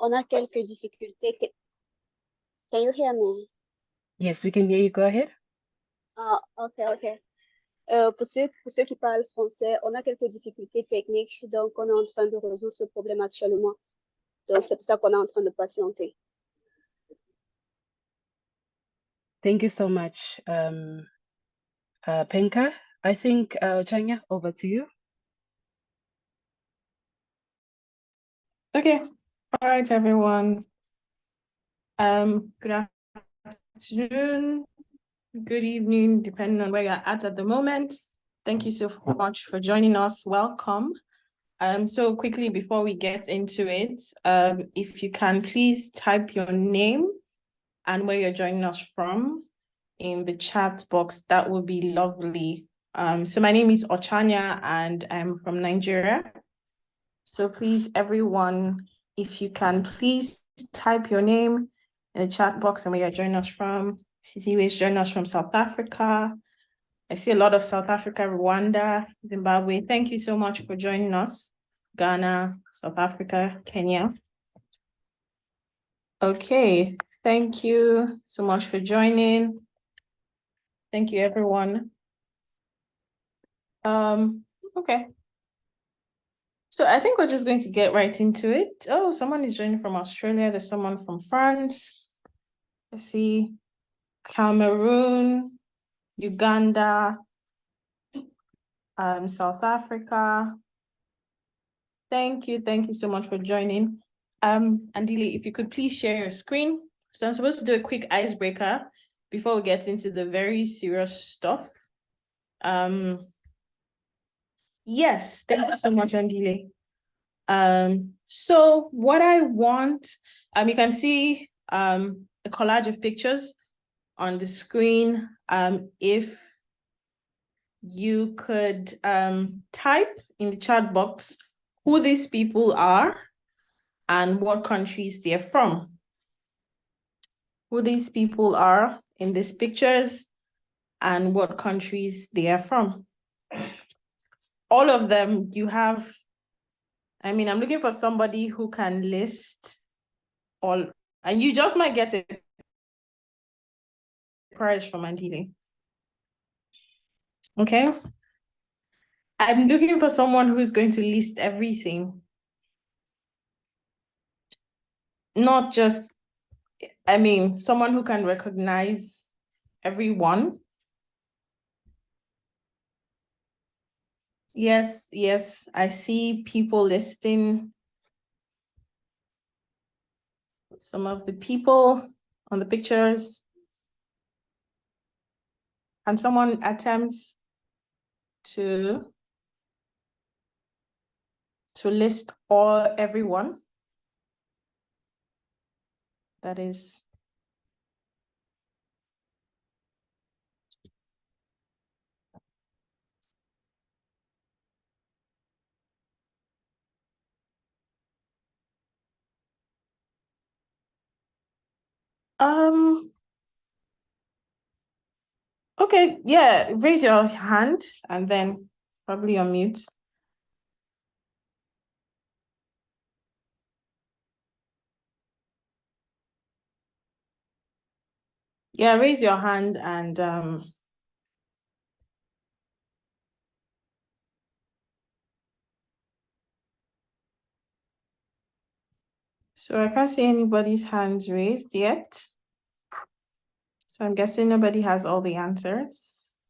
on a quelques difficultés. Can you hear me? Yes, we can hear you. Go ahead. Ah, ok, ok. Pour ceux qui parlent français, on a quelques difficultés techniques, donc on est en train de résoudre ce problème actuellement. Donc c'est pour ça qu'on est en train de patienter. Thank you so much, Penka. I think, Chanya, over to you. Okay. All right, everyone. Good afternoon, good evening, depending on where you're at the moment. Thank you so much for joining us. Welcome. So quickly before we get into it, if you can please type your name and where you're joining us from in the chat box, that would be lovely. So my name is Ochanya and I'm from Nigeria. So please, everyone, if you can please type your name in the chat box and where you're joining us from. CCW is joining us from South Africa. I see a lot of South Africa, Rwanda, Zimbabwe. Thank you so much for joining us. Ghana, South Africa, Kenya. Okay, thank you so much for joining. Thank you, everyone. Okay. So I think we're just going to get right into it. Oh, someone is joining from Australia. There's someone from France. Let's see. Cameroon, Uganda, South Africa. Thank you so much for joining. Andile, if you could please share your screen. So I'm supposed to do a quick icebreaker before we get into the very serious stuff. Yes, thank you so much, Andile. So what I want, you can see a collage of pictures on the screen. If you could type in the chat box who these people are and what countries they're from. Who these people are in these pictures and what countries they are from. All of them you have, I'm looking for somebody who can list all, and you just might get a prize from Andile. Okay. I'm looking for someone who is going to list everything. Not just, someone who can recognize everyone. Yes, I see people listing some of the people on the pictures. And someone attempts to list everyone. That is. Okay, yeah, raise your hand and then probably unmute. Yeah, raise your hand and so I can't see anybody's hands raised yet. So I'm guessing nobody has all the answers.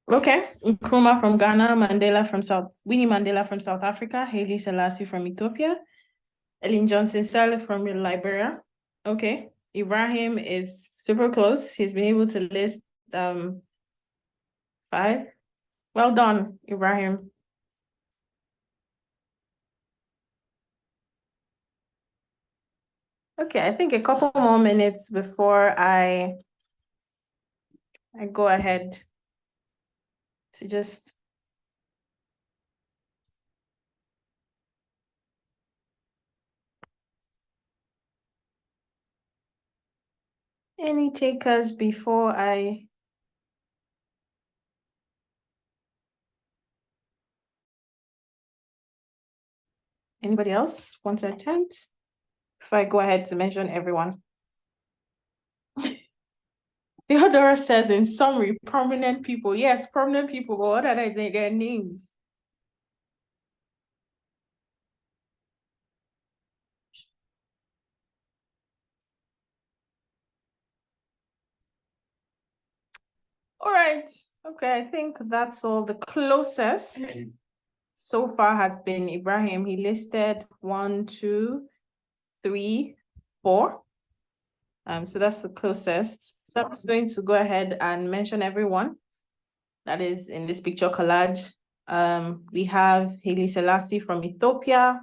Okay, Nkrumah from Ghana, Winnie Mandela from South Africa, Haile Selassie from Ethiopia, Ellen Johnson Sirleaf from Liberia. Okay, Ibrahim is super close. He's been able to list 5. Well done, Ibrahim. Okay, I think a couple more minutes before I go ahead to just any takers before I Anybody else want to attempt? Before I go ahead to mention everyone. Theodora says, in summary, prominent people. Yes, prominent people, but what are their names? All right. Okay, I think that's all. The closest so far has been Ibrahim. He listed 1, 2, 3, 4. So that's the closest. So I'm just going to go ahead and mention everyone that is in this picture collage. We have Haile Selassie from Ethiopia,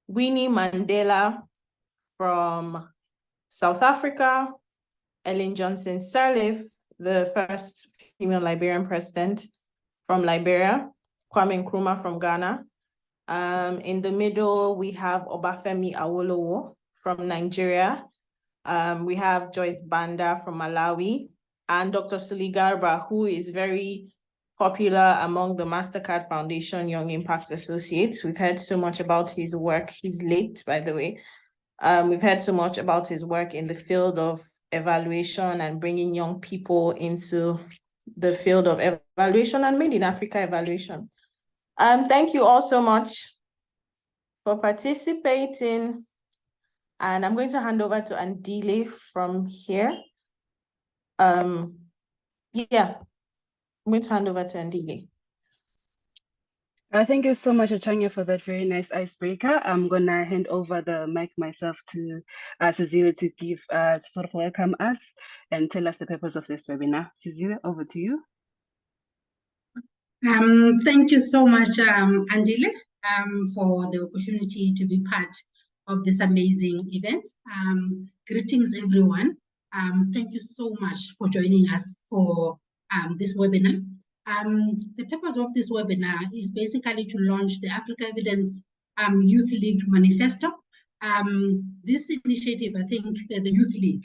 Winnie Mandela from South Africa, Ellen Johnson Sirleaf, the first female Liberian president from Liberia, Kwame Nkrumah from Ghana. In the middle, we have Obafemi Awolowo from Nigeria. We have Joyce Banda from Malawi, and Dr. Suli Garba, who is very popular among the MasterCard Foundation Young Impact Associates. We've heard so much about his work. He's late, by the way. We've heard so much about his work in the field of evaluation and bringing young people into the field of evaluation and Made in Africa evaluation. Thank you all so much for participating. And I'm going to hand over to Andile from here. Yeah, I'm going to hand over to Andile. Thank you so much, Achanya, for that very nice icebreaker. I'm gonna hand over the mic myself to Cecilia to give to sort of welcome us and tell us the purpose of this webinar. Cecilia, over to you. Thank you so much, Andile, for the opportunity to be part of this amazing event. Greetings, everyone. Thank you so much for joining us for this webinar. The purpose of this webinar is basically to launch the Africa Evidence Youth League Manifesto. This initiative, I think that the Youth League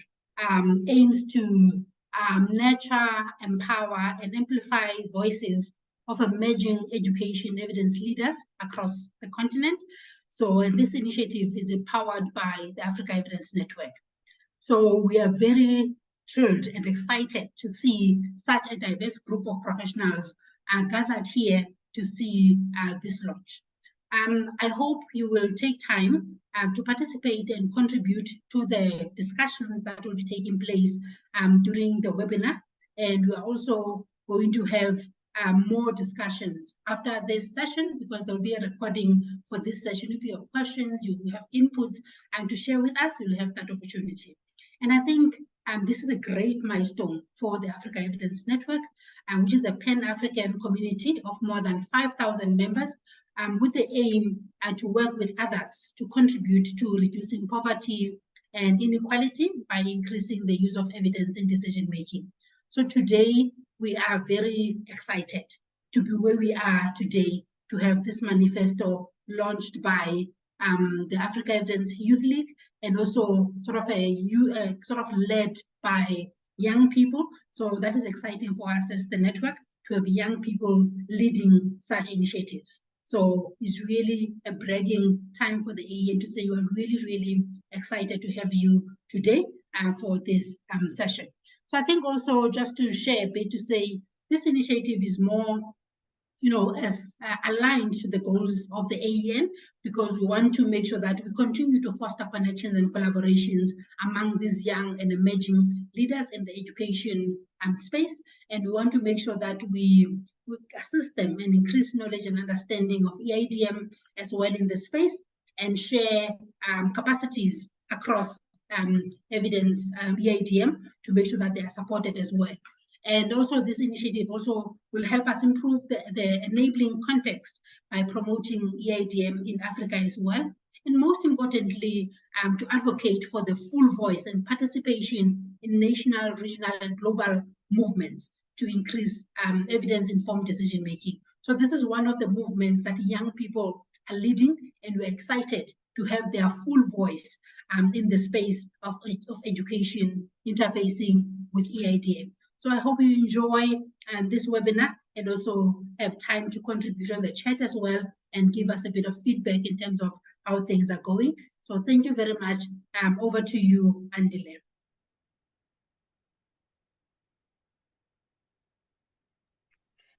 aims to nurture, empower, and amplify voices of emerging education evidence leaders across the continent. So this initiative is empowered by the Africa Evidence Network. So we are very thrilled and excited to see such a diverse group of professionals gathered here to see this launch. I hope you will take time to participate and contribute to the discussions that will be taking place during the webinar. And we are also going to have more discussions after this session, because there will be a recording for this session. If you have questions, you have inputs, and to share with us, you'll have that opportunity. And I think this is a great milestone for the Africa Evidence Network, which is a Pan-African community of more than 5,000 members, with the aim to work with others to contribute to reducing poverty and inequality by increasing the use of evidence in decision-making. So today, we are very excited to be where we are today, to have this manifesto launched by the Africa Evidence Youth League, and also sort of led by young people. So that is exciting for us as the network to have young people leading such initiatives. So it's really a bragging time for the AEN to say we are really, really excited to have you today for this session. So I think also just to share a bit, to say this initiative is more, as aligned to the goals of the AEN, because we want to make sure that we continue to foster connections and collaborations among these young and emerging leaders in the education space. And we want to make sure that we assist them and increase knowledge and understanding of EIDM as well in the space, and share capacities across evidence EIDM to make sure that they are supported as well. And also this initiative also will help us improve the enabling context by promoting EIDM in Africa as well. And most importantly, to advocate for the full voice and participation in national, regional, and global movements to increase evidence-informed decision-making. So this is one of the movements that young people are leading, and we're excited to have their full voice in the space of education interfacing with EIDM. So I hope you enjoy this webinar. and also have time to contribute on the chat as well and give us a bit of feedback in terms of how things are going. So thank you very much. Over to you, Andile.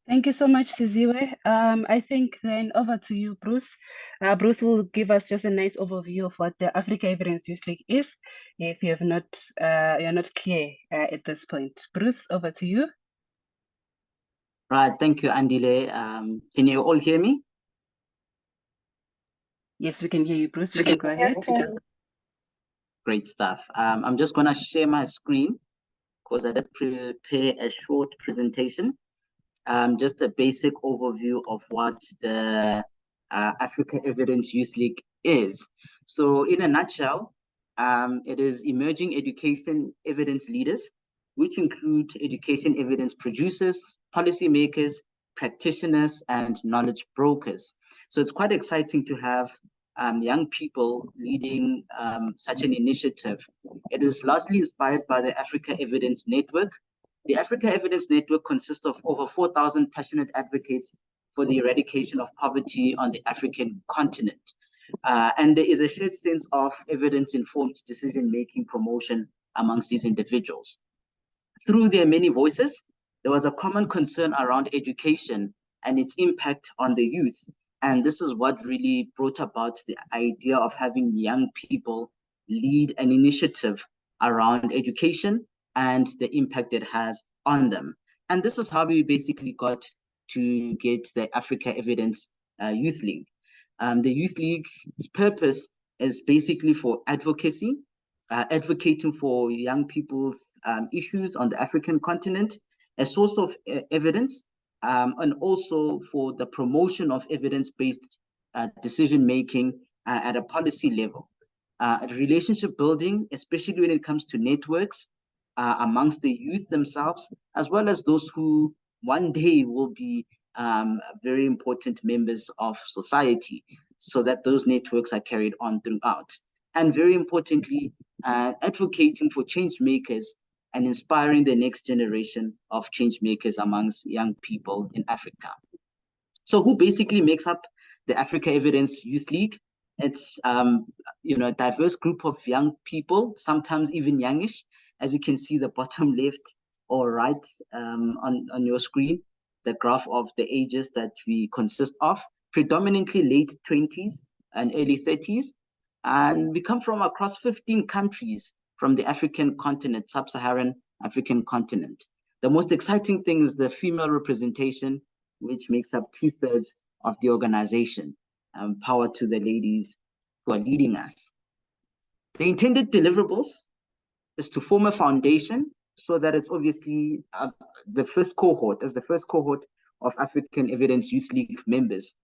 Thank you so much, Siziwe. I think then over to you, Bruce. Bruce will give us just a nice overview of what the Africa Evidence Youth League is, if you have not, you're not clear at this point. Bruce, over to you. Right, thank you, Andile. Can you all hear me? Yes, we can hear you, Bruce. You can go ahead. Great stuff. I'm just going to share my screen because I did prepare a short presentation. Just a basic overview of what the Africa Evidence Youth League is. So in a nutshell, it is emerging education evidence leaders, which include education evidence producers, policymakers, practitioners, and knowledge brokers. So it's quite exciting to have young people leading such an initiative. It is largely inspired by the Africa Evidence Network. The Africa Evidence Network consists of over 4,000 passionate advocates for the eradication of poverty on the African continent. And there is a shared sense of evidence-informed decision-making promotion amongst these individuals. Through their many voices, there was a common concern around education and its impact on the youth. And this is what really brought about the idea of having young people lead an initiative around education and the impact it has on them. And this is how we basically got to get the Africa Evidence Youth League. The Youth League's purpose is basically for advocacy, advocating for young people's issues on the African continent, a source of evidence, and also for the promotion of evidence-based decision-making at a policy level. Relationship building, especially when it comes to networks amongst the youth themselves, as well as those who one day will be very important members of society, so that those networks are carried on throughout. And very importantly, advocating for change makers and inspiring the next generation of change makers amongst young people in Africa. So who basically makes up the Africa Evidence Youth League? It's a diverse group of young people, sometimes even youngish, as you can see the bottom left or right on your screen, the graph of the ages that we consist of, predominantly late 20s and early 30s. And we come from across 15 countries from the African continent, sub-Saharan African continent. The most exciting thing is the female representation, which makes up 2/3 of the organization. Power to the ladies who are leading us. The intended deliverables is to form a foundation so that it's obviously the first cohort of African Evidence Youth League members.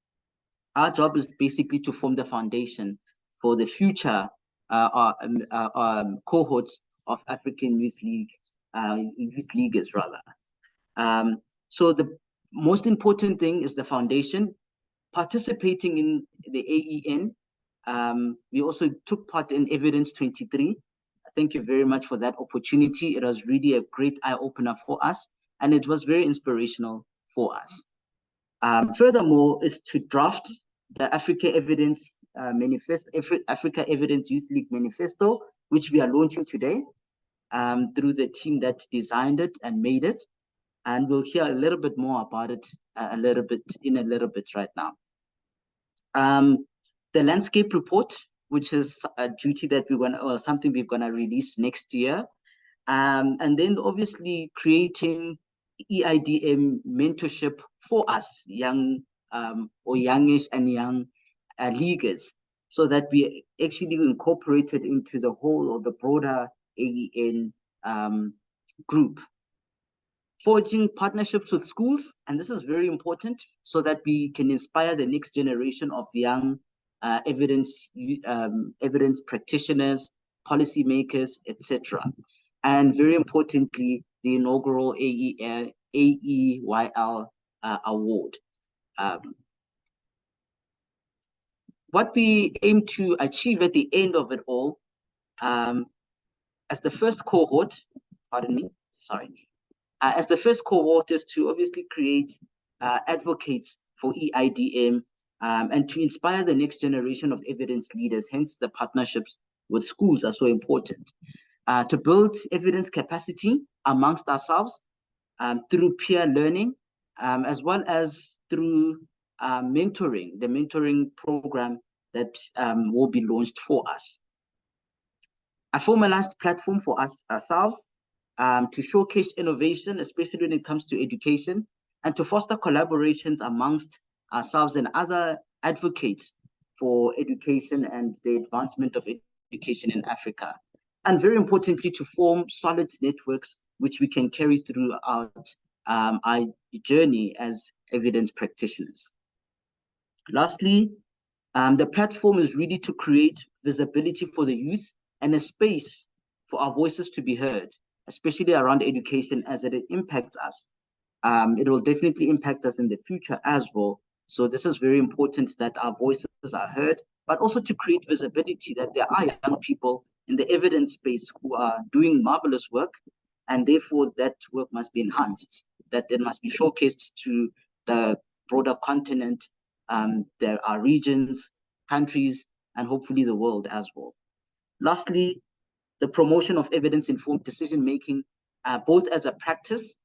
Our job is basically to form the foundation for the future cohorts of African Youth Leaguers rather. So the most important thing is the foundation. Participating in the AEN, we also took part in Evidence 23. Thank you very much for that opportunity. It was really a great eye-opener for us, and it was very inspirational for us. Furthermore, is to draft the Africa Evidence Manifesto, Africa Evidence Youth League Manifesto, which we are launching today through the team that designed it and made it. And we'll hear a little bit more about it a little bit right now. The landscape report, which is a duty that something we're gonna release next year. And then obviously creating EIDM mentorship for us, young or youngish and young leaguers, so that we actually incorporated into the whole or the broader AEN group. Forging partnerships with schools, and this is very important, so that we can inspire the next generation of young evidence practitioners, policymakers, etc. And very importantly, the inaugural AEYL award. What we aim to achieve at the end of it all, as the first cohort, as the first cohort is to obviously create advocate for EIDM and to inspire the next generation of evidence leaders. Hence, the partnerships with schools are so important. To build evidence capacity amongst ourselves through peer learning, as well as through mentoring, the mentoring program that will be launched for us. A formalized platform for us ourselves to showcase innovation, especially when it comes to education, and to foster collaborations amongst ourselves and other advocates for education and the advancement of education in Africa. And very importantly, to form solid networks which we can carry throughout our journey as evidence practitioners. Lastly, the platform is really to create visibility for the youth and a space for our voices to be heard, especially around education as it impacts us. It will definitely impact us in the future as well. So this is very important that our voices are heard, but also to create visibility that there are young people in the evidence space who are doing marvelous work, and therefore that work must be enhanced, that it must be showcased to the broader continent, there are regions, countries, and hopefully the world as well. Lastly, the promotion of evidence-informed decision-making, both as a practice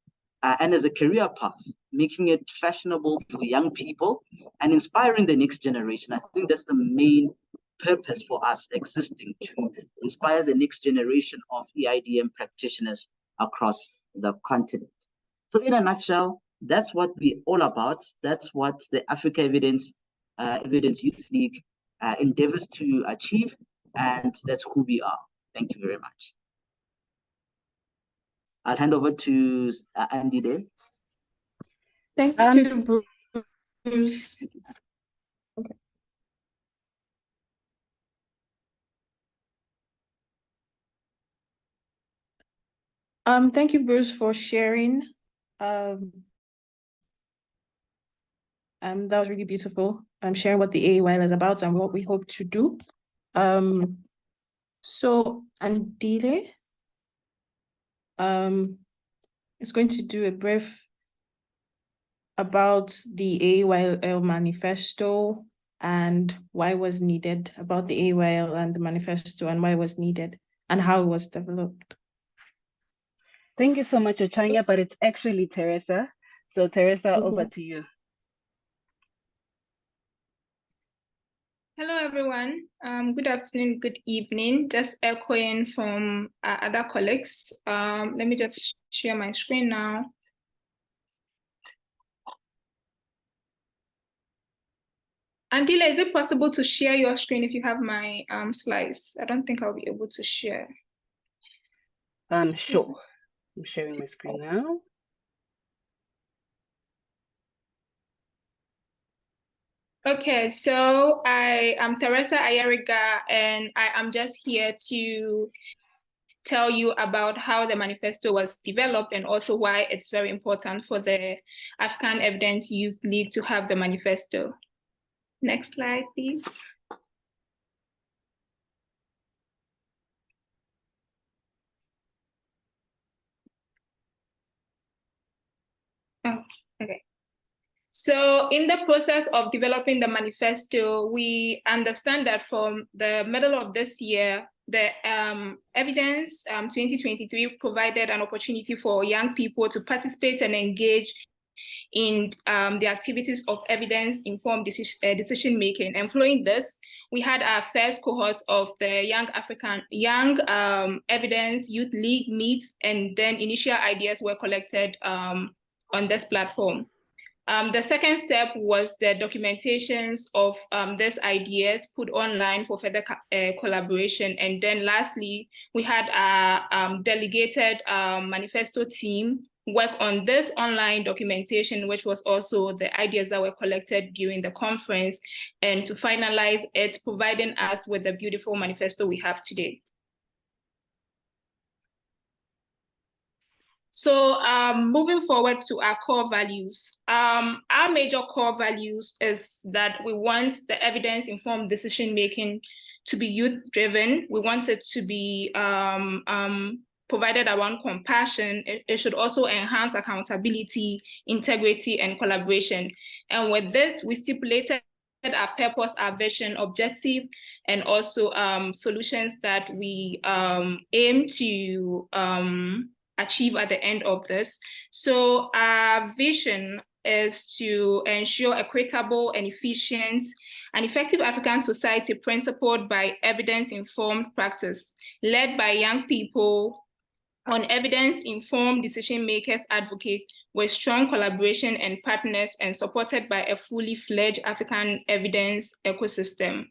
and as a career path, making it fashionable for young people and inspiring the next generation. I think that's the main purpose for us existing, to inspire the next generation of EIDM practitioners across the continent. So in a nutshell, that's what we're all about. That's what the Africa Evidence Youth League endeavors to achieve, and that's who we are. Thank you very much. I'll hand over to Andy there. Thank you, Bruce. Okay. Thank you, Bruce, for sharing. That was really beautiful. Sharing what the AEYL is about and what we hope to do. So Andile is going to do a brief about the AEYL manifesto and why it was needed, about the AEYL and the manifesto and why it was needed and how it was developed. Thank you so much, Ochanya, but it's actually Teresa. So Teresa, over to you. Hello, everyone. Good afternoon, good evening. Just echoing from other colleagues. Let me just share my screen now. Andile, is it possible to share your screen if you have my slides? I don't think I'll be able to share. Sure. I'm sharing my screen now. Okay, so I am Teresa Ayariga, and I am just here to tell you about how the manifesto was developed and also why it's very important for the African Evidence Youth League to have the manifesto. Next slide, please. Oh, okay. So in the process of developing the manifesto, we understand that from the middle of this year, the Evidence 2023 provided an opportunity for young people to participate and engage in the activities of evidence-informed decision-making. And following this, we had our first cohort of the Young Evidence Youth League meet, and then initial ideas were collected on this platform. The second step was the documentations of these ideas put online for further collaboration. And then lastly, we had a delegated manifesto team work on this online documentation, which was also the ideas that were collected during the conference, and to finalize it, providing us with the beautiful manifesto we have today. So moving forward to our core values, our major core values is that we want the evidence-informed decision-making to be youth-driven. We want it to be provided around compassion, it should also enhance accountability, integrity, and collaboration. And with this, we stipulated our purpose, our vision, objective, and also solutions that we aim to achieve at the end of this. So our vision is to ensure equitable and efficient and effective African society principled by evidence-informed practice, led by young people on evidence-informed decision makers advocate with strong collaboration and partners and supported by a fully fledged African evidence ecosystem.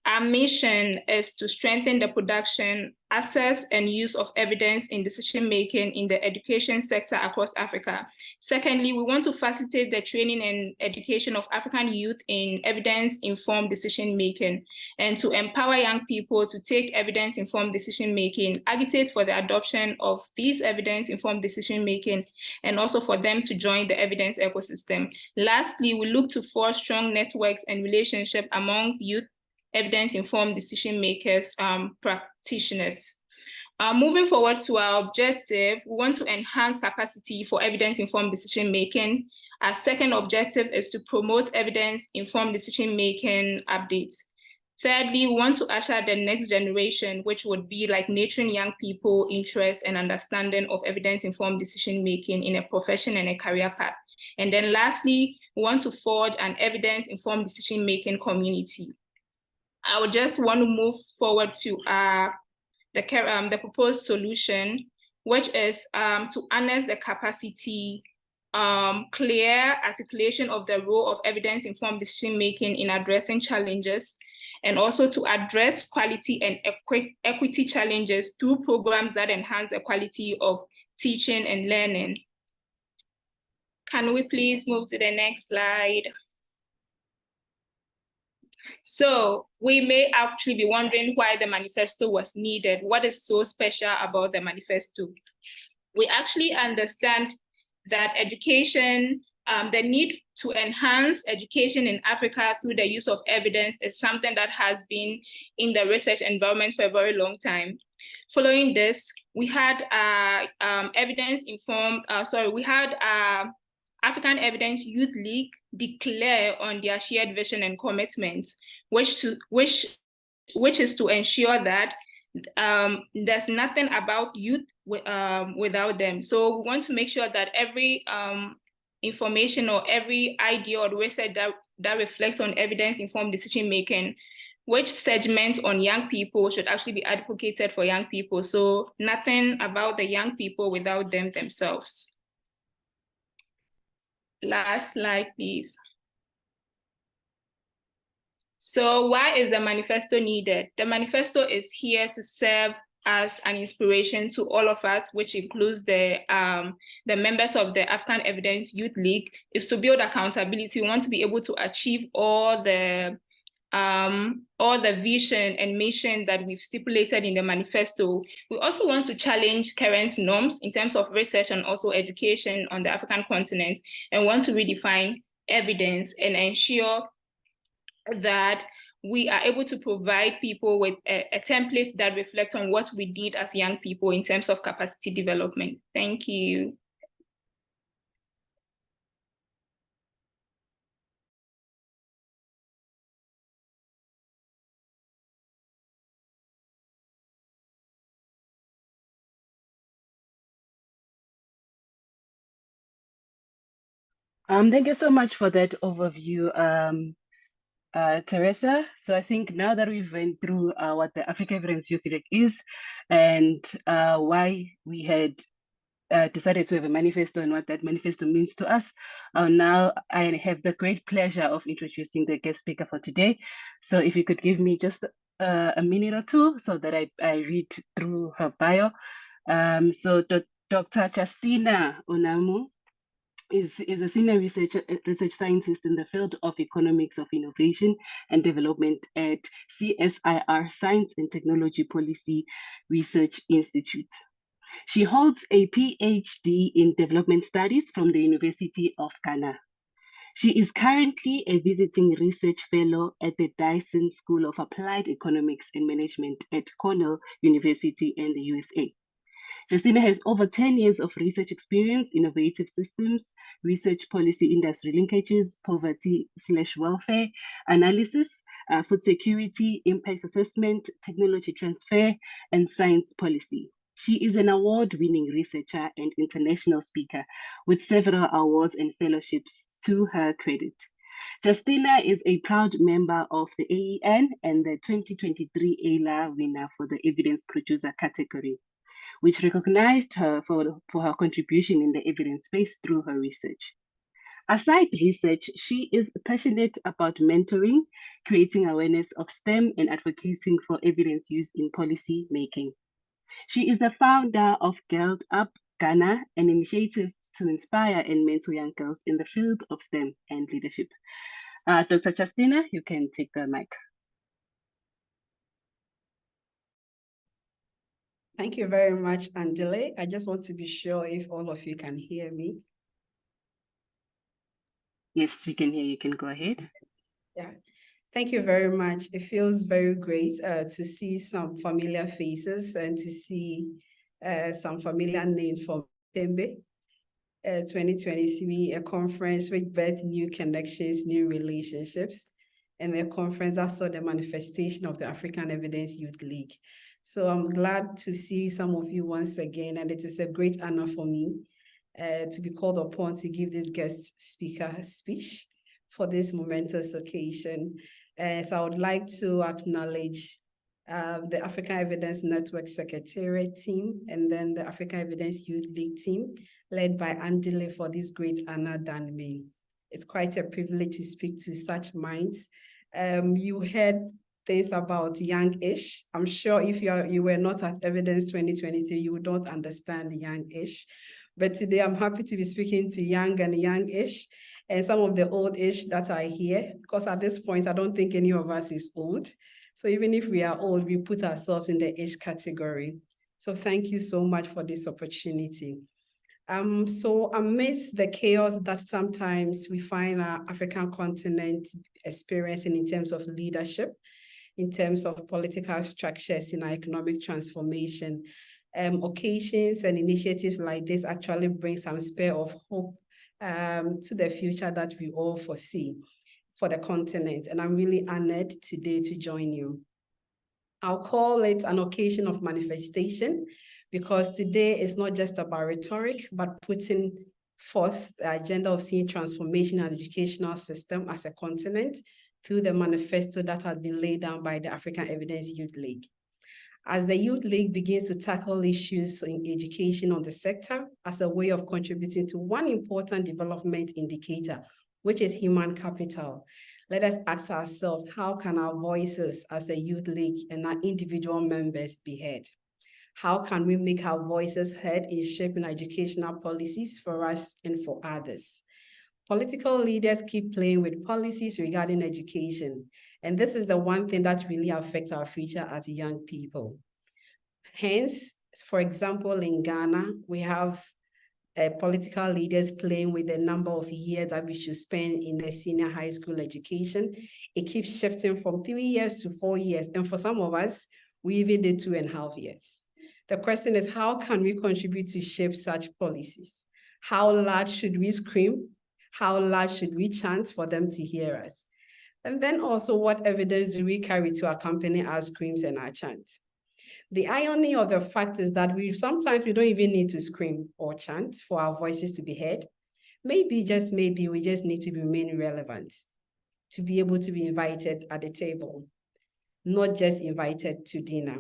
Our mission is to strengthen the production, access, and use of evidence in decision-making in the education sector across Africa. Secondly, we want to facilitate the training and education of African youth in evidence-informed decision-making and to empower young people to take evidence-informed decision-making, agitate for the adoption of these evidence-informed decision-making, and also for them to join the evidence ecosystem. Lastly, we look to forge strong networks and relationships among youth evidence-informed decision makers, practitioners. Moving forward to our objective, we want to enhance capacity for evidence-informed decision making. Our second objective is to promote evidence-informed decision making updates. Thirdly, we want to usher the next generation, which would be like nurturing young people interest and understanding of evidence-informed decision making in a profession and a career path. And then lastly, we want to forge an evidence-informed decision making community. I would just want to move forward to the proposed solution, which is to harness the capacity, clear articulation of the role of evidence-informed decision-making in addressing challenges, and also to address quality and equity challenges through programs that enhance the quality of teaching and learning. Can we please move to the next slide? So we may actually be wondering why the manifesto was needed. What is so special about the manifesto? We actually understand that education, the need to enhance education in Africa through the use of evidence is something that has been in the research environment for a very long time. Following this, we had African Evidence Youth League declare on their shared vision and commitment, which is to ensure that there's nothing about youth without them. So we want to make sure that every information or every idea or research that reflects on evidence-informed decision-making, which segments on young people should actually be advocated for young people. So nothing about the young people without them themselves. Last slide, please. So why is the manifesto needed? The manifesto is here to serve as an inspiration to all of us, which includes the members of the African Evidence Youth League, is to build accountability. We want to be able to achieve all the vision and mission that we've stipulated in the manifesto. We also want to challenge current norms in terms of research and also education on the African continent, and want to redefine evidence and ensure that we are able to provide people with a template that reflects on what we did as young people in terms of capacity development. Thank you. Thank you so much for that overview, Teresa. So I think now that we've went through what the African Evidence Youth League is and why we had decided to have a manifesto and what that manifesto means to us, now I have the great pleasure of introducing the guest speaker for today. So if you could give me just a minute or two so that I read through her bio. So Dr. Justina Onamu is a senior research scientist in the field of economics of innovation and development at CSIR, Science and Technology Policy Research Institute. She holds a PhD in development studies from the University of Ghana. She is currently a visiting research fellow at the Dyson School of Applied Economics and Management at Cornell University in the USA. Justina has over 10 years of research experience, innovative systems, research policy industry linkages, poverty/welfare analysis, food security, impact assessment, technology transfer, and science policy. She is an award-winning researcher and international speaker with several awards and fellowships to her credit. Justina is a proud member of the AEN and the 2023 AILA winner for the evidence producer category, which recognized her for her contribution in the evidence space through her research. Aside research, she is passionate about mentoring, creating awareness of STEM, and advocating for evidence use in policy making. She is the founder of Girls Up Ghana, an initiative to inspire and mentor young girls in the field of STEM and leadership. Dr. Justina, you can take the mic. Thank you very much, Angela. I just want to be sure if all of you can hear me. Yes, we can hear you. Can go ahead. Yeah, thank you very much. It feels very great to see some familiar faces and to see some familiar names from Tembe. 2023, a conference which birthed new connections, new relationships, and a conference that saw the manifestation of the African Evidence Youth League. So I'm glad to see some of you once again, and it is a great honor for me to be called upon to give this guest speaker speech for this momentous occasion. So I would like to acknowledge the African Evidence Network Secretariat team, and then the African Evidence Youth League team, led by Andile, for this great honor done me. It's quite a privilege to speak to such minds. You heard things about young-ish. I'm sure if you were not at Evidence 2023, you would not understand young-ish. But today I'm happy to be speaking to young and young-ish, and some of the old-ish that are here, because at this point, I don't think any of us is old. So even if we are old, we put ourselves in the age category. So thank you so much for this opportunity. So amidst the chaos that sometimes we find our African continent experiencing in terms of leadership, in terms of political structures, in our economic transformation, occasions and initiatives like this actually bring some spare of hope to the future that we all foresee for the continent. And I'm really honored today to join you. I'll call it an occasion of manifestation, because today is not just about rhetoric, but putting forth the agenda of seeing transformation and educational system as a continent through the manifesto that has been laid down by the African Evidence Youth League. As the Youth League begins to tackle issues in education on the sector as a way of contributing to one important development indicator, which is human capital, let us ask ourselves, how can our voices as a Youth League and our individual members be heard? How can we make our voices heard in shaping educational policies for us and for others? Political leaders keep playing with policies regarding education, and this is the one thing that really affects our future as young people. Hence, for example, in Ghana, we have political leaders playing with the number of years that we should spend in the senior high school education. It keeps shifting from 3 years to 4 years, and for some of us, we even did 2.5 years. The question is, how can we contribute to shape such policies? How loud should we scream? How loud should we chant for them to hear us? And then also, what evidence do we carry to accompany our screams and our chants? The irony of the fact is that sometimes we don't even need to scream or chant for our voices to be heard. Maybe, just maybe, we just need to remain relevant, to be able to be invited at the table, not just invited to dinner.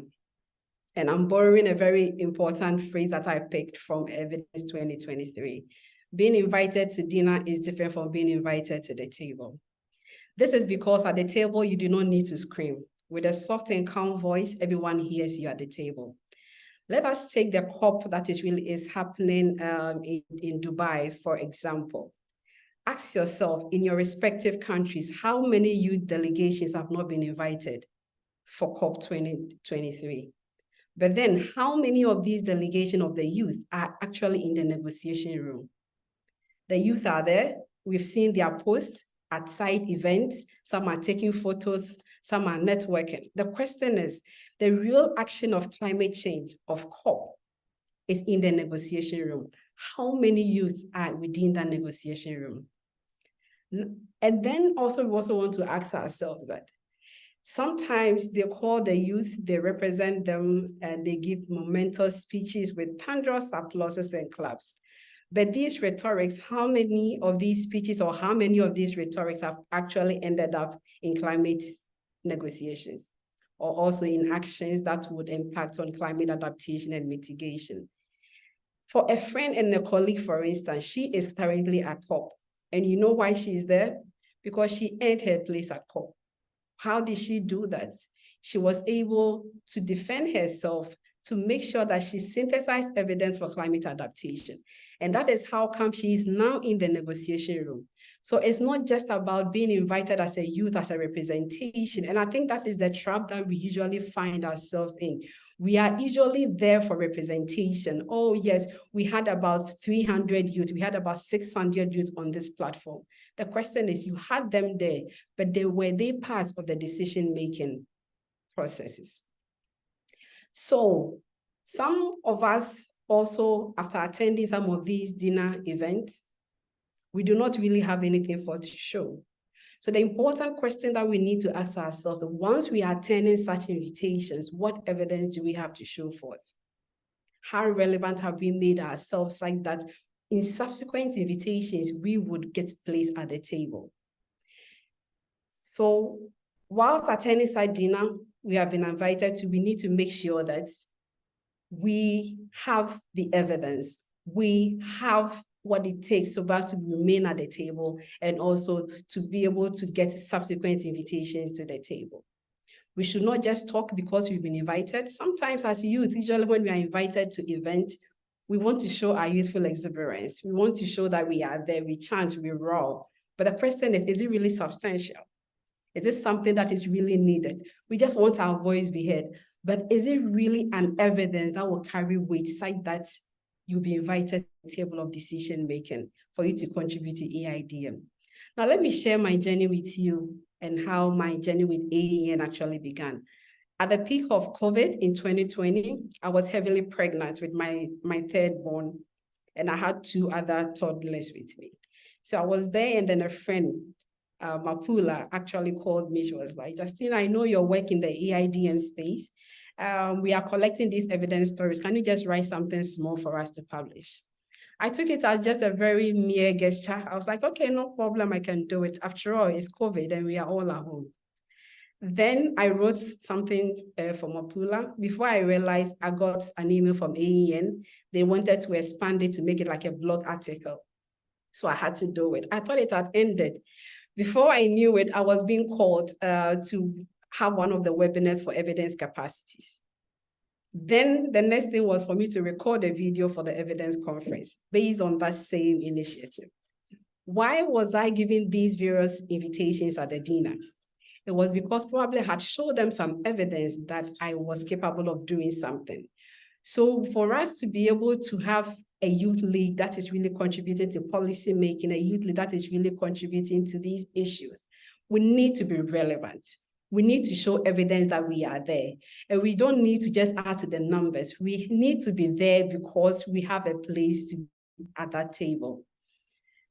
And I'm borrowing a very important phrase that I picked from Evidence 2023. Being invited to dinner is different from being invited to the table. This is because at the table, you do not need to scream. With a soft and calm voice, everyone hears you at the table. Let us take the COP that is happening in Dubai, for example. Ask yourself, in your respective countries, how many youth delegations have not been invited for COP 2023? But then, how many of these delegations of the youth are actually in the negotiation room? The youth are there. We've seen their posts at side events. Some are taking photos, some are networking. The question is, the real action of climate change, of COP, is in the negotiation room. How many youth are within that negotiation room? And then also, we also want to ask ourselves that sometimes they call the youth, they represent them, and they give momentous speeches with thunderous applauses and claps. But these rhetorics, how many of these speeches or how many of these rhetorics have actually ended up in climate negotiations, or also in actions that would impact on climate adaptation and mitigation? For a friend and a colleague, for instance, she is currently at COP. And you know why she's there? Because she earned her place at COP. How did she do that? She was able to defend herself, to make sure that she synthesized evidence for climate adaptation. And that is how come she is now in the negotiation room. So it's not just about being invited as a youth, as a representation. And I think that is the trap that we usually find ourselves in. We are usually there for representation. Oh yes, we had about 300 youth, we had about 600 youth on this platform. The question is, you had them there, but were they part of the decision-making processes? So some of us also, after attending some of these dinner events, we do not really have anything for to show. So the important question that we need to ask ourselves, once we are attending such invitations, what evidence do we have to show forth? How relevant have we made ourselves such that in subsequent invitations, we would get placed at the table? So whilst attending such dinner, we have been invited to, we need to make sure that we have the evidence, we have what it takes for us to remain at the table and also to be able to get subsequent invitations to the table. We should not just talk because we've been invited. Sometimes as youth, usually when we are invited to events, we want to show our youthful exuberance. We want to show that we are there, we chant, we roar. But the question is it really substantial? Is it something that is really needed? We just want our voice be heard. But is it really an evidence that will carry weight such that you'll be invited to the table of decision making for you to contribute to AIDM? Now, let me share my journey with you and how my journey with AEN actually began. At the peak of COVID in 2020, I was heavily pregnant with my third born, and I had 2 other toddlers with me. So I was there, and then a friend, Mapula, actually called me. She was like, Justina, I know your work in the AIDM space. We are collecting these evidence stories. Can you just write something small for us to publish? I took it as just a very mere gesture. I was like, okay, no problem, I can do it. After all, it's COVID and we are all at home. Then I wrote something for Mapula. Before I realized, I got an email from AEN. They wanted to expand it to make it like a blog article. So I had to do it. I thought it had ended. Before I knew it, I was being called to have one of the webinars for evidence capacities. Then the next thing was for me to record a video for the evidence conference based on that same initiative. Why was I giving these various invitations at the dinner? It was because probably I had showed them some evidence that I was capable of doing something. So for us to be able to have a youth league that is really contributing to policy making, a youth league that is really contributing to these issues, we need to be relevant. We need to show evidence that we are there. And we don't need to just add to the numbers. We need to be there because we have a place to be at that table.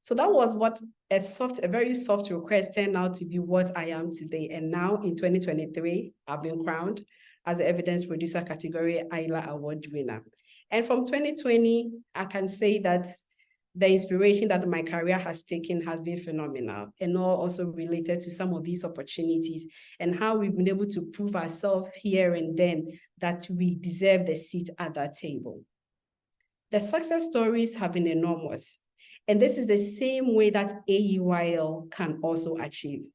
So that was what a very soft request turned out to be what I am today. And now in 2023, I've been crowned as the evidence producer category ILA award winner. And from 2020, I can say that the inspiration that my career has taken has been phenomenal, and also related to some of these opportunities and how we've been able to prove ourselves here and then that we deserve the seat at that table. The success stories have been enormous. And this is the same way that AUIL can also achieve.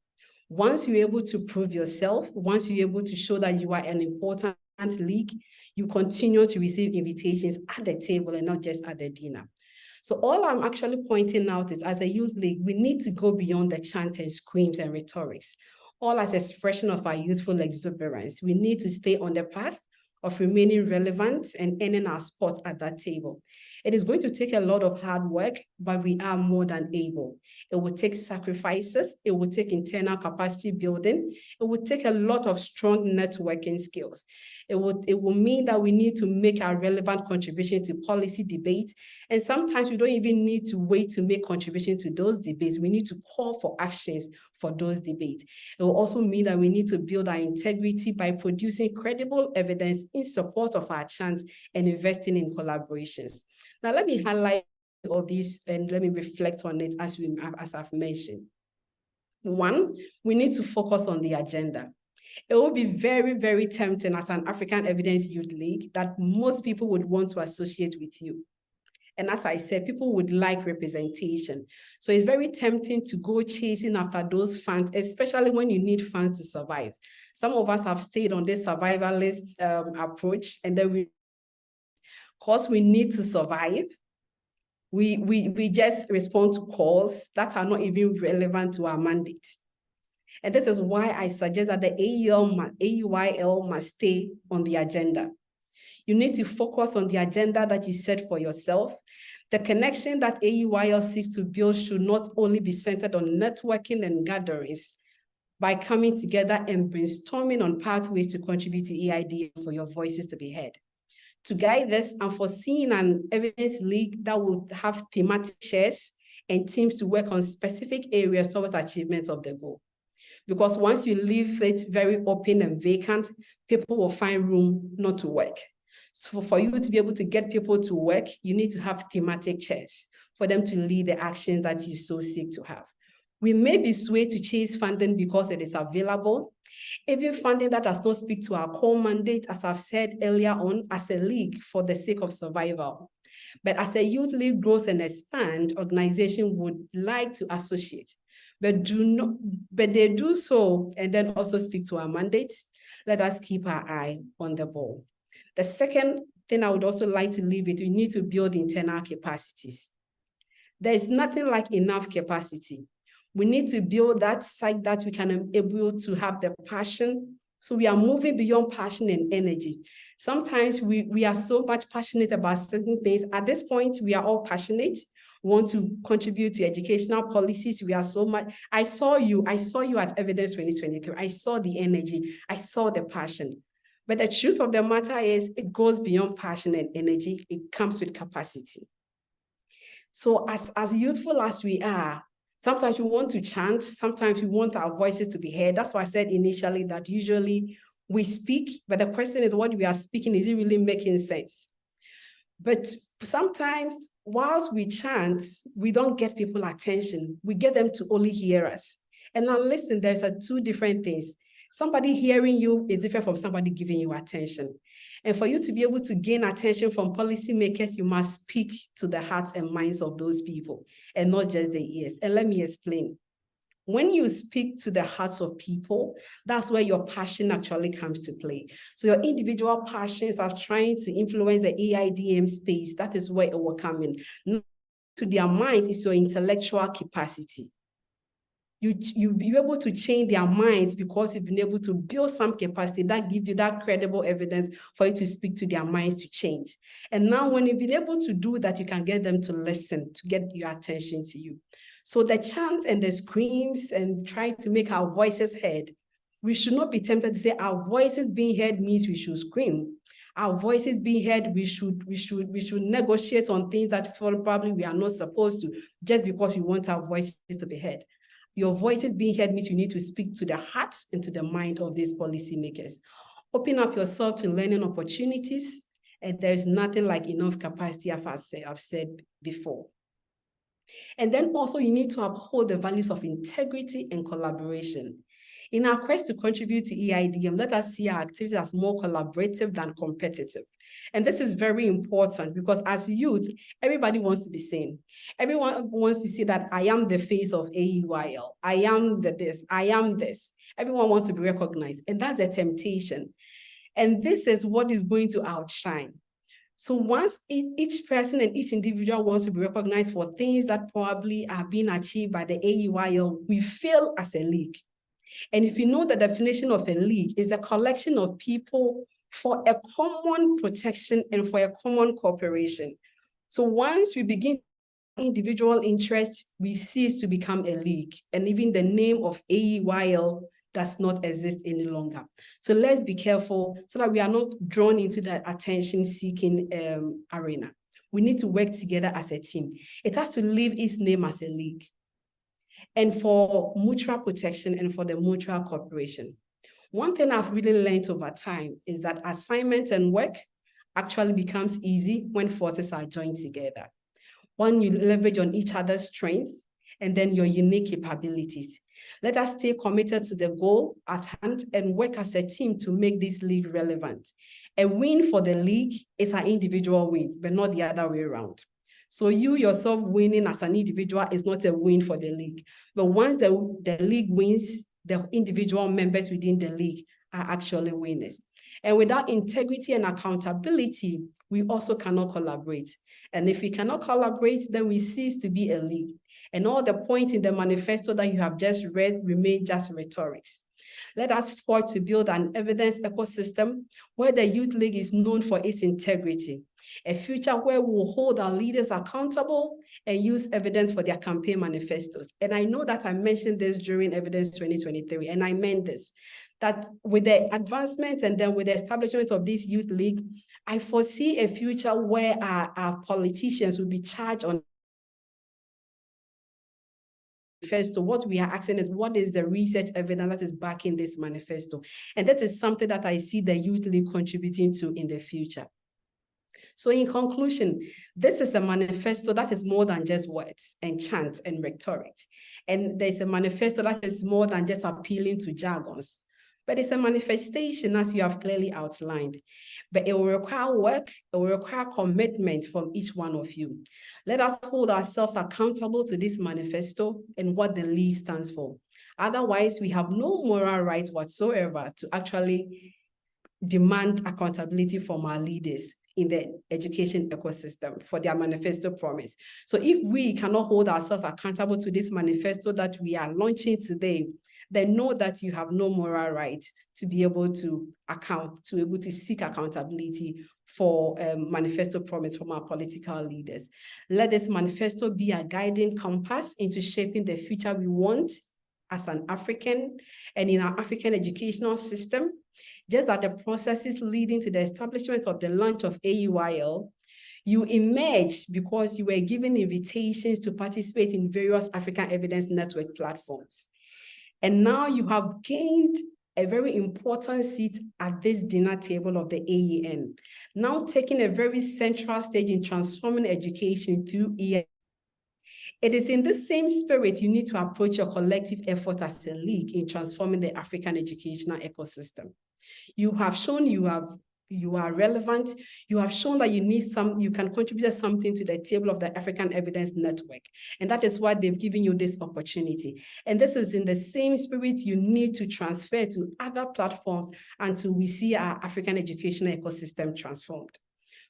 Once you're able to prove yourself, once you're able to show that you are an important league, you continue to receive invitations at the table and not just at the dinner. So all I'm actually pointing out is, as a youth league, we need to go beyond the chant and screams and rhetorics, all as expression of our youthful exuberance. We need to stay on the path of remaining relevant and earning our spot at that table. It is going to take a lot of hard work, but we are more than able. It will take sacrifices. It will take internal capacity building. It will take a lot of strong networking skills. It will mean that we need to make a relevant contribution to policy debate. And sometimes we don't even need to wait to make contribution to those debates. We need to call for actions for those debates. It will also mean that we need to build our integrity by producing credible evidence in support of our chant and investing in collaborations. Now, let me highlight all this and let me reflect on it as I've mentioned. One, we need to focus on the agenda. It will be very, very tempting as an African Evidence Youth League that most people would want to associate with you. And as I said, people would like representation. So it's very tempting to go chasing after those funds, especially when you need funds to survive. Some of us have stayed on this survivalist approach, and then because we need to survive, we just respond to calls that are not even relevant to our mandate. And this is why I suggest that the AUYL must stay on the agenda. You need to focus on the agenda that you set for yourself. The connection that AUYL seeks to build should not only be centered on networking and gatherings, by coming together and brainstorming on pathways to contribute to EID for your voices to be heard. To guide this, I'm foreseeing an evidence league that will have thematic shares and teams to work on specific areas towards achievement of the goal. Because once you leave it very open and vacant, people will find room not to work. So for you to be able to get people to work, you need to have thematic chairs for them to lead the actions that you so seek to have. We may be swayed to chase funding because it is available, even funding that does not speak to our core mandate, as I've said earlier on, as a league for the sake of survival. But as a youth league grows and expands, organizations would like to associate, but they do so and then also speak to our mandates. Let us keep our eye on the ball. The second thing I would also like to leave it, we need to build internal capacities. There is nothing like enough capacity. We need to build that site that we can be able to have the passion. So we are moving beyond passion and energy. Sometimes we are so much passionate about certain things. At this point, we are all passionate. We want to contribute to educational policies. We are so much. I saw you at Evidence 2023. I saw the energy. I saw the passion. But the truth of the matter is it goes beyond passion and energy. It comes with capacity. So as youthful as we are, sometimes we want to chant, sometimes we want our voices to be heard. That's why I said initially that usually we speak, but the question is what we are speaking, is it really making sense? But sometimes whilst we chant, we don't get people attention. We get them to only hear us. And now listen, there's two different things. Somebody hearing you is different from somebody giving you attention. And for you to be able to gain attention from policymakers, you must speak to the hearts and minds of those people and not just the ears. And let me explain. When you speak to the hearts of people, that's where your passion actually comes to play. So your individual passions are trying to influence the EIDM space. That is where it will come in. To their mind is your intellectual capacity. You'll be able to change their minds because you've been able to build some capacity that gives you that credible evidence for you to speak to their minds to change. And now when you've been able to do that, you can get them to listen, to get your attention to you. So the chant and the screams and try to make our voices heard, we should not be tempted to say our voices being heard means we should scream. Our voices being heard, we should negotiate on things that probably we are not supposed to, just because we want our voices to be heard. Your voices being heard means you need to speak to the hearts and to the mind of these policymakers. Open up yourself to learning opportunities, and there's nothing like enough capacity, as I've said before. And then also you need to uphold the values of integrity and collaboration. In our quest to contribute to EIDM, let us see our activities as more collaborative than competitive. And this is very important because as youth, everybody wants to be seen. Everyone wants to see that I am the face of AUYL. I am this, I am this. Everyone wants to be recognized, and that's a temptation. And this is what is going to outshine. So once each person and each individual wants to be recognized for things that probably are being achieved by the AUYL, we fail as a league. And if you know the definition of a league is a collection of people for a common protection and for a common cooperation. So once we begin individual interest, we cease to become a league, and even the name of AEYL does not exist any longer. So let's be careful so that we are not drawn into that attention-seeking arena. We need to work together as a team. It has to leave its name as a league, and for mutual protection and for the mutual cooperation. One thing I've really learned over time is that assignment and work actually becomes easy when forces are joined together. When you leverage on each other's strength and then your unique capabilities. Let us stay committed to the goal at hand and work as a team to make this league relevant. A win for the league is an individual win, but not the other way around. So you yourself winning as an individual is not a win for the league. But once the league wins, the individual members within the league are actually winners. And without integrity and accountability, we also cannot collaborate. And if we cannot collaborate, then we cease to be a league. And all the points in the manifesto that you have just read remain just rhetorics. Let us forge to build an evidence ecosystem where the Youth League is known for its integrity, a future where we will hold our leaders accountable and use evidence for their campaign manifestos. And I know that I mentioned this during Evidence 2023, and I meant this, that with the advancement and then with the establishment of this Youth League, I foresee a future where our politicians will be charged on manifesto. What we are asking is, what is the research evidence that is backing this manifesto? And that is something that I see the Youth League contributing to in the future. So in conclusion, this is a manifesto that is more than just words and chants and rhetoric. And there's a manifesto that is more than just appealing to jargons, but it's a manifestation as you have clearly outlined. But it will require work, it will require commitment from each one of you. Let us hold ourselves accountable to this manifesto and what the league stands for. Otherwise, we have no moral right whatsoever to actually demand accountability from our leaders in the education ecosystem for their manifesto promise. So if we cannot hold ourselves accountable to this manifesto that we are launching today, then know that you have no moral right to be able to seek accountability for manifesto promise from our political leaders. Let this manifesto be a guiding compass into shaping the future we want as an African and in our African educational system. Just like the processes leading to the establishment of the launch of AEYL, you emerged because you were given invitations to participate in various African Evidence Network platforms. And now you have gained a very important seat at this dinner table of the AEN, now taking a very central stage in transforming education through EN. It is in the same spirit you need to approach your collective effort as a league in transforming the African educational ecosystem. You have shown you are relevant. You have shown that you can contribute something to the table of the African Evidence Network. And that is why they've given you this opportunity. And this is in the same spirit you need to transfer to other platforms until we see our African educational ecosystem transformed.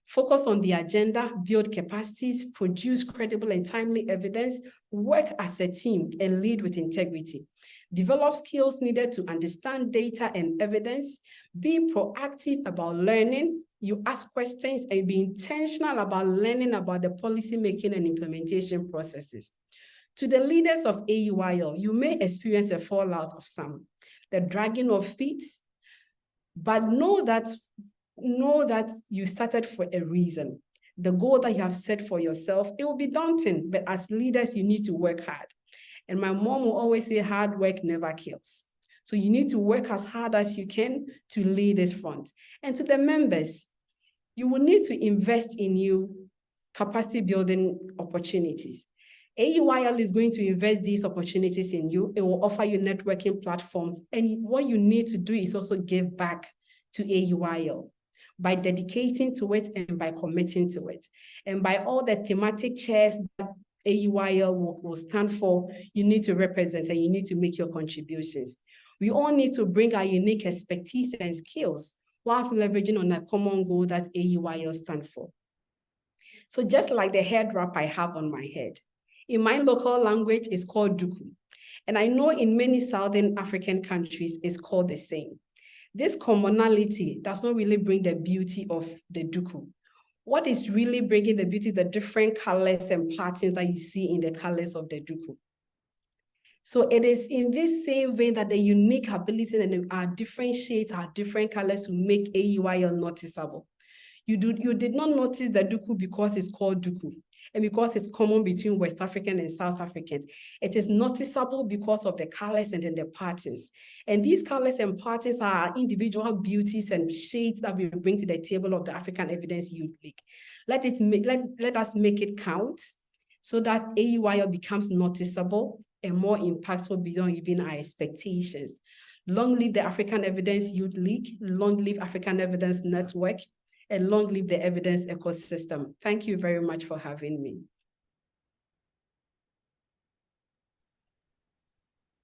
Focus on the agenda, build capacities, produce credible and timely evidence, work as a team, and lead with integrity. Develop skills needed to understand data and evidence. Be proactive about learning. You ask questions and be intentional about learning about the policy making and implementation processes. To the leaders of AEYL, you may experience a fallout of some, the dragging of feet, but know that you started for a reason. The goal that you have set for yourself, it will be daunting, but as leaders, you need to work hard. And my mom will always say, hard work never kills. So you need to work as hard as you can to lead this front. And to the members, you will need to invest in you capacity building opportunities. AEYL is going to invest these opportunities in you. It will offer you networking platforms. And what you need to do is also give back to AEYL by dedicating to it and by committing to it. And by all the thematic chairs that AEYL will stand for, you need to represent and you need to make your contributions. We all need to bring our unique expertise and skills whilst leveraging on a common goal that AEYL stands for. So just like the head wrap I have on my head, in my local language, it's called duku. And I know in many Southern African countries, it's called the same. this commonality does not really bring the beauty of the Duku. What is really bringing the beauty is the different colors and patterns that you see in the colors of the Duku. So it is in this same vein that the unique ability and our different shades, our different colors to make AUIL noticeable. You did not notice the Duku because it's called Duku and because it's common between West African and South Africans. It is noticeable because of the colors and then the patterns. And these colors and patterns are individual beauties and shades that we bring to the table of the African Evidence Youth League. Let us make it count so that AUIL becomes noticeable and more impactful beyond even our expectations. Long live the African Evidence Youth League, long live African Evidence Network, and long live the evidence ecosystem. Thank you very much for having me.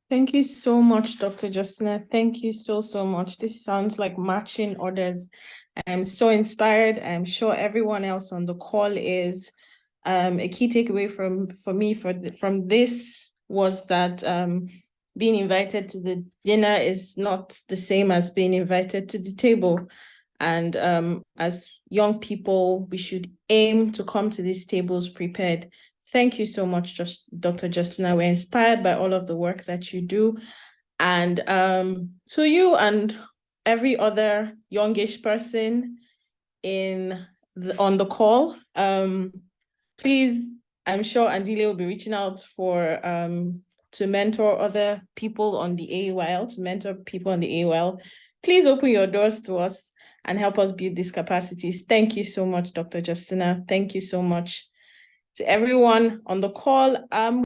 Thank you so much, Dr. Justina. Thank you so much. This sounds like marching orders. I'm so inspired. I'm sure everyone else on the call is. A key takeaway for me from this was that being invited to the dinner is not the same as being invited to the table. And as young people, we should aim to come to these tables prepared. Thank you so much, Dr. Justina. We're inspired by all of the work that you do. And to you and every other youngish person on the call, please, I'm sure Andile will be reaching out to mentor other people on the AUIL, Please open your doors to us and help us build these capacities. Thank you so much, Dr. Justina. Thank you so much to everyone on the call.